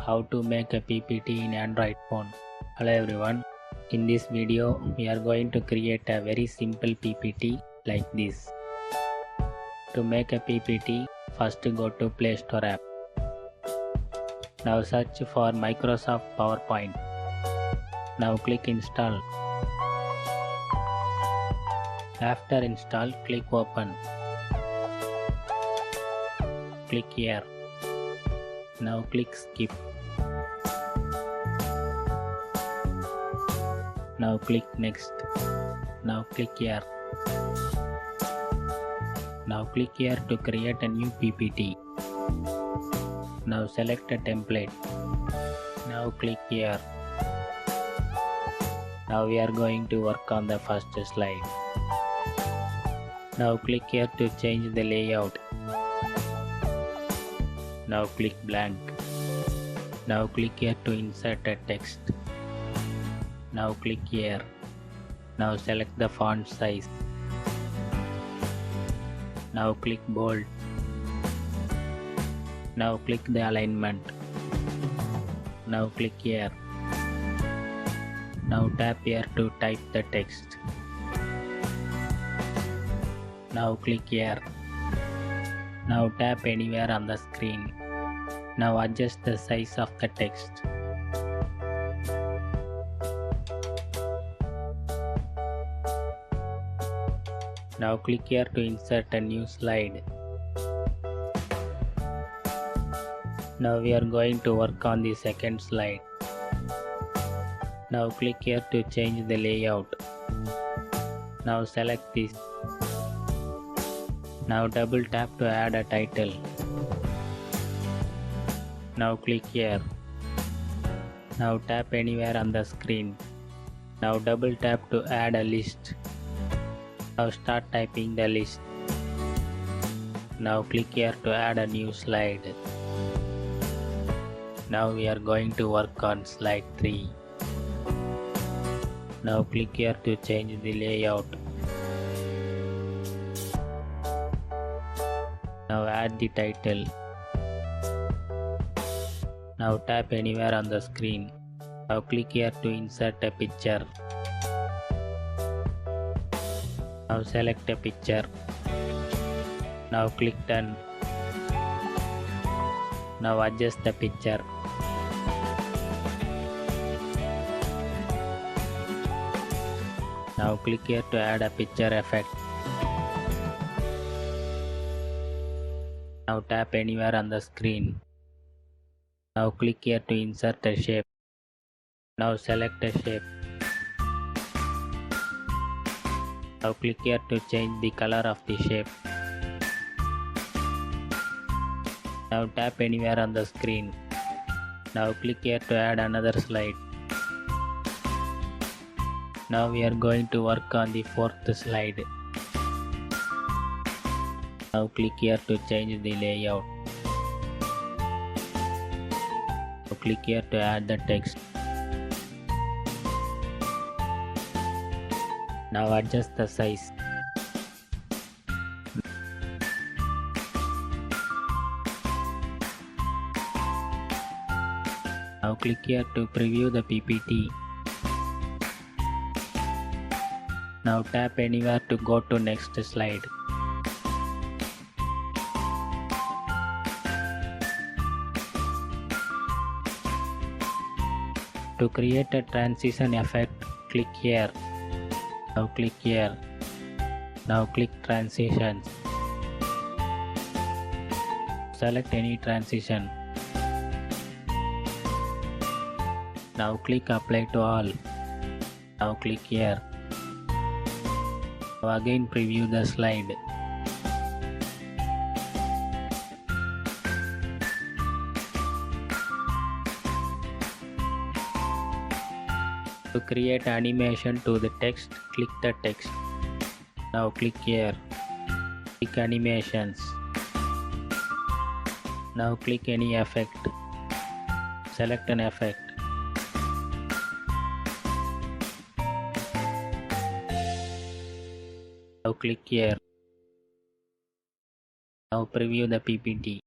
how to make a PPT in Android phone. Hello everyone, in this video we are going to create a very simple PPT like this. To make a PPT, first go to Play Store app. Now search for Microsoft PowerPoint. Now click install. After install, click open. Click here. Now click skip. Now click next. Now click here. Now click here to create a new PPT. Now select a template. Now click here. Now we are going to work on the first slide. Now click here to change the layout. Now click blank. Now click here to insert a text. Now click here. Now select the font size. Now click bold. Now click the alignment. Now click here. Now tap here to type the text. Now click here. Now tap anywhere on the screen. Now adjust the size of the text. Now click here to insert a new slide. Now we are going to work on the second slide. Now click here to change the layout. Now select this. Now double tap to add a title. Now click here. Now tap anywhere on the screen. Now double tap to add a list. Now start typing the list. Now click here to add a new slide. Now we are going to work on slide 3. Now click here to change the layout. Now add the title. Now tap anywhere on the screen. Now click here to insert a picture. Now select a picture. Now click done. Now adjust the picture. Now click here to add a picture effect. Now tap anywhere on the screen. Now click here to insert a shape. Now select a shape. Now click here to change the color of the shape. Now tap anywhere on the screen. Now click here to add another slide. Now we are going to work on the fourth slide. Now click here to change the layout. Now click here to add the text. Now adjust the size. Now click here to preview the PPT. Now tap anywhere to go to next slide. To create a transition effect, click here. Now click here. Now click transitions. Select any transition. Now click apply to all. Now click here. Now again preview the slide. To create animation to the text, click the text. Now click here. Click animations. Now click any effect. Select an effect. Now click here. Now preview the PPT.